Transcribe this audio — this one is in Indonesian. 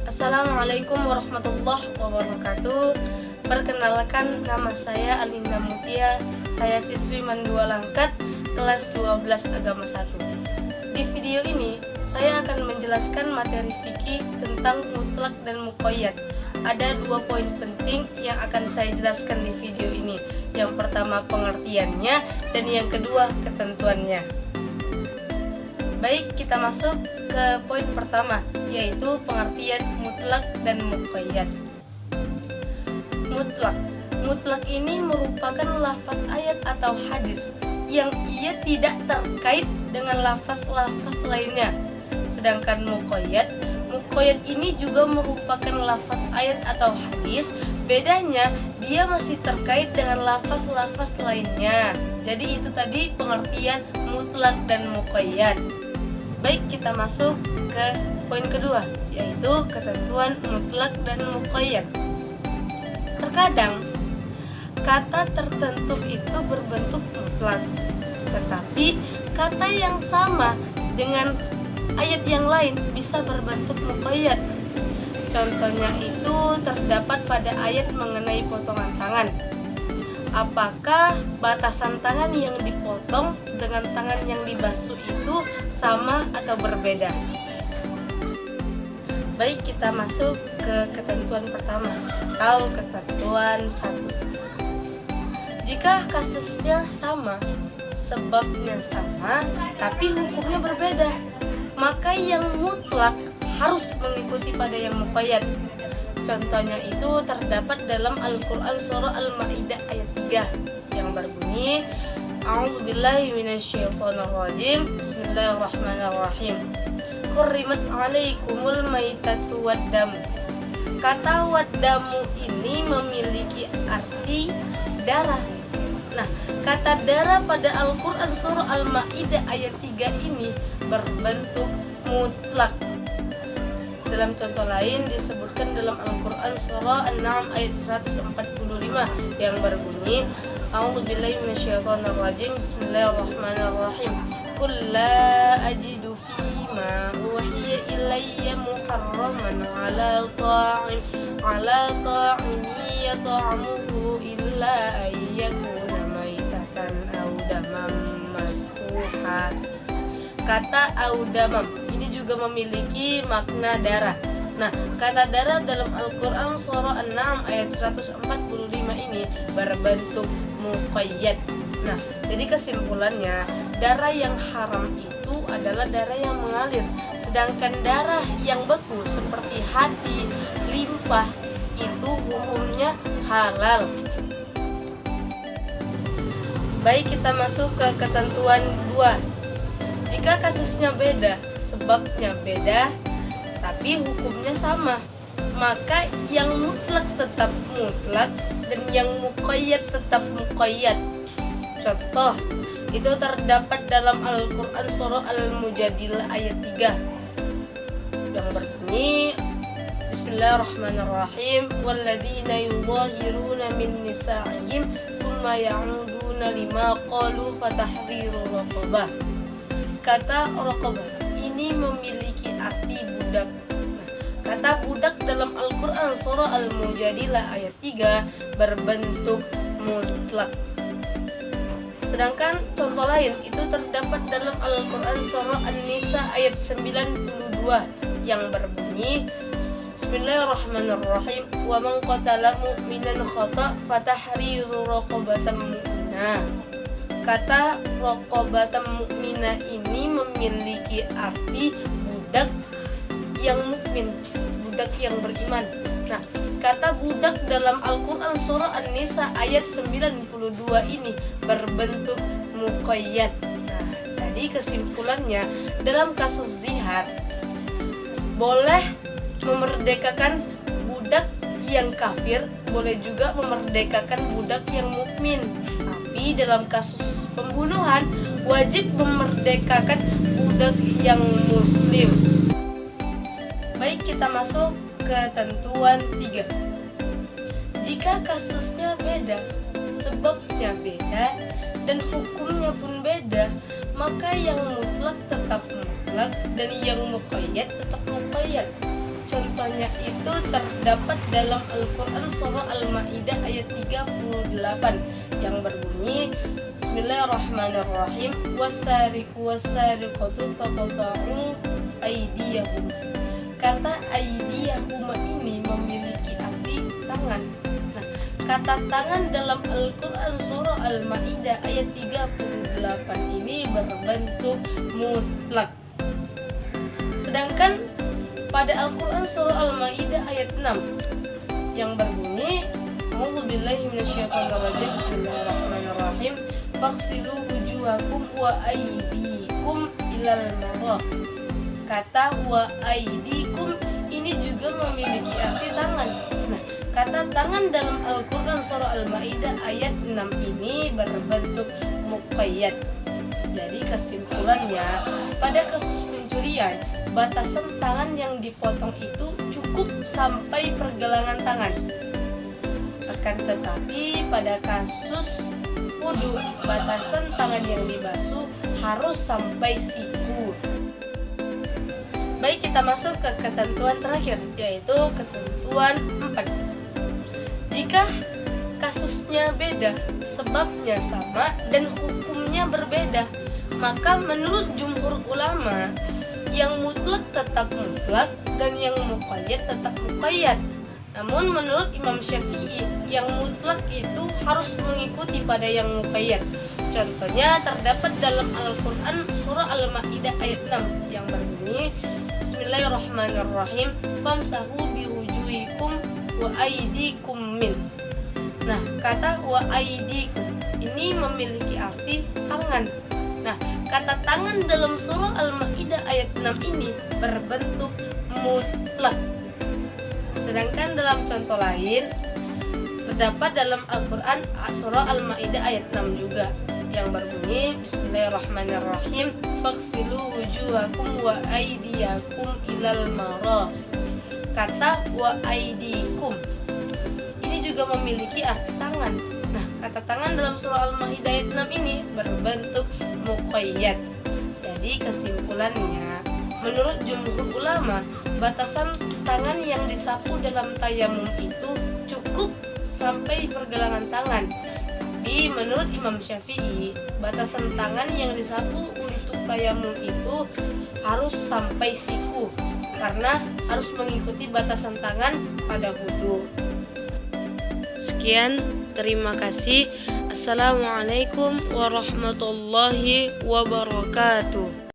Assalamualaikum warahmatullahi wabarakatuh. Perkenalkan, nama saya Alinda Mutia. Saya siswi Mandua Langkat, kelas 12 Agama 1. Di video ini, saya akan menjelaskan materi fikih tentang mutlak dan muqayyad. Ada 2 poin penting yang akan saya jelaskan di video ini. Yang pertama pengertiannya, dan yang kedua ketentuannya. Baik, kita masuk ke poin pertama, yaitu pengertian mutlak dan muqayyad. Mutlak ini merupakan lafaz ayat atau hadis yang ia tidak terkait dengan lafaz-lafaz lainnya. Sedangkan muqayyad ini juga merupakan lafaz ayat atau hadis, bedanya dia masih terkait dengan lafaz-lafaz lainnya. Jadi itu tadi pengertian mutlak dan muqayyad. Baik, kita masuk ke poin kedua, yaitu ketentuan mutlak dan muqayyad. Terkadang kata tertentu itu berbentuk mutlak, tetapi kata yang sama dengan ayat yang lain bisa berbentuk muqayyad. Contohnya itu terdapat pada ayat mengenai potongan tangan. Apakah batasan tangan yang dipotong dengan tangan yang dibasuh itu sama atau berbeda? Baik, kita masuk ke ketentuan pertama atau ketentuan 1. Jika kasusnya sama, sebabnya sama, tapi hukumnya berbeda, maka yang mutlak harus mengikuti pada yang muqayyad. Contohnya itu terdapat dalam Al-Quran surah Al-Ma'idah ayat 3 yang berbunyi, A'udzubillahi minasyaitonirrajim, Bismillahirrahmanirrahim. Hurrimat 'alaikumul maitatu waddamu. Kata waddamu ini memiliki arti darah. Nah, kata darah pada Al-Quran surah Al-Ma'idah ayat 3 ini berbentuk mutlak. Dalam contoh lain disebutkan dalam Al-Quran surah An-Na'm ayat 145 yang berbunyi, A'udzubillahi minasyaitonirrajim, Bismillahirrahmanirrahim. Qul la ajidu fima uhiya ilayya muharraman ala ta'imin yat'amuhu illa ayyakuna maitatan aw daman masfuha. Kata audamam ini juga memiliki makna darah. Nah, kata darah dalam Al-Quran surah An-Na'm ayat 145 ini berbentuk muqayyad. Nah, jadi kesimpulannya, darah yang haram itu adalah darah yang mengalir, sedangkan darah yang beku seperti hati, limpah itu hukumnya halal. Baik, kita masuk ke ketentuan 2. Jika kasusnya beda, sebabnya beda, tapi hukumnya sama, maka yang mutlak tetap mutlak dan yang muqayyad tetap muqayyad. Contoh, itu terdapat dalam Al-Quran surah Al-Mujadilah ayat 3 yang berbunyi, Bismillahirrahmanirrahim. Walladzina yudhahiruna min nisa'ihim tsumma ya'uduna lima qalu fatahriru raqabah. Kata raqabah ini memiliki arti budak. Nah, kata budak dalam Al-Quran surah Al-Mujadilah ayat 3 berbentuk mutlak. Sedangkan contoh lain itu terdapat dalam Al-Quran surah An-Nisa ayat 92 yang berbunyi, Bismillahirrahmanirrahim. Wa man qatala mu'minan khata' fatahriru raqabatan mu'minah. Kata raqabatan mu'minah ini memiliki arti budak yang mukmin, budak yang beriman. Nah, kata budak dalam Al-Quran surah An-Nisa ayat 92 ini berbentuk muqayyad. Nah, jadi kesimpulannya, dalam kasus zihar boleh memerdekakan budak yang kafir, boleh juga memerdekakan budak yang mukmin. Tapi dalam kasus pembunuhan wajib memerdekakan budak yang muslim. Baik, kita masuk ke ketentuan 3. Jika kasusnya beda, sebabnya beda, dan hukumnya pun beda, maka yang mutlak tetap mutlak dan yang muqayyad tetap muqayyad. contohnya itu terdapat dalam Al-Quran surah Al-Ma'idah ayat 38 yang berbunyi Bismillahirrahmanirrahim wasariqu wasariqatu faqta'u aydiyahum. Kata aydiyahum ini memiliki arti tangan. Nah, kata tangan dalam Al-Quran surah Al-Ma'idah ayat 38 ini berbentuk mutlak. Sedangkan pada Al-Quran surah Al-Ma'idah ayat 6 yang berbunyi A'udzubillahi minasyaitonirrajim Bismillahirrahmanirrahim Faghsilu wujuhakum wa aydikum ilal marafiq. Kata wa aydikum ini juga memiliki arti tangan. Nah, kata tangan dalam Al-Quran surah Al-Ma'idah ayat 6 ini berbentuk muqayyad. Jadi kesimpulannya, pada kasus pencurian, batasan tangan yang dipotong itu cukup sampai pergelangan tangan. Akan tetapi pada kasus wudu, batasan tangan yang dibasuh harus sampai siku. Baik, kita masuk ke ketentuan terakhir, yaitu ketentuan 4. Jika kasusnya beda, sebabnya sama, dan hukumnya berbeda, maka menurut jumhur ulama, yang mutlak tetap mutlak dan yang muqayyad tetap muqayyad. Namun menurut Imam Syafi'i, yang mutlak itu harus mengikuti pada yang muqayyad. Contohnya terdapat dalam Al-Quran surah Al-Ma'idah ayat 6 yang berbunyi Bismillahirrahmanirrahim famsahu biwujuhikum wa aydikum min. Nah, kata wa aydikum ini memiliki arti tangan. Nah, kata tangan dalam surah Al-Ma'idah ayat 6 ini berbentuk mutlak. Sedangkan dalam contoh lain terdapat dalam Al-Quran surah Al-Ma'idah ayat 6 juga yang berbunyi Bismillahirrahmanirrahim faghsilu wujuhakum wa aydiyakum ilal marafiq. Kata wa aydikum ini juga memiliki arti tangan. Nah, kata tangan dalam surah Al-Ma'idah ayat 6 ini berbentuk muqayyad. Jadi kesimpulannya, menurut jumhur ulama, batasan tangan yang disapu dalam tayamum itu cukup sampai pergelangan tangan. Tapi menurut Imam Syafi'i, batasan tangan yang disapu untuk tayamum itu harus sampai siku, karena harus mengikuti batasan tangan pada wudu. Sekian, terima kasih. Assalamualaikum warahmatullahi wabarakatuh.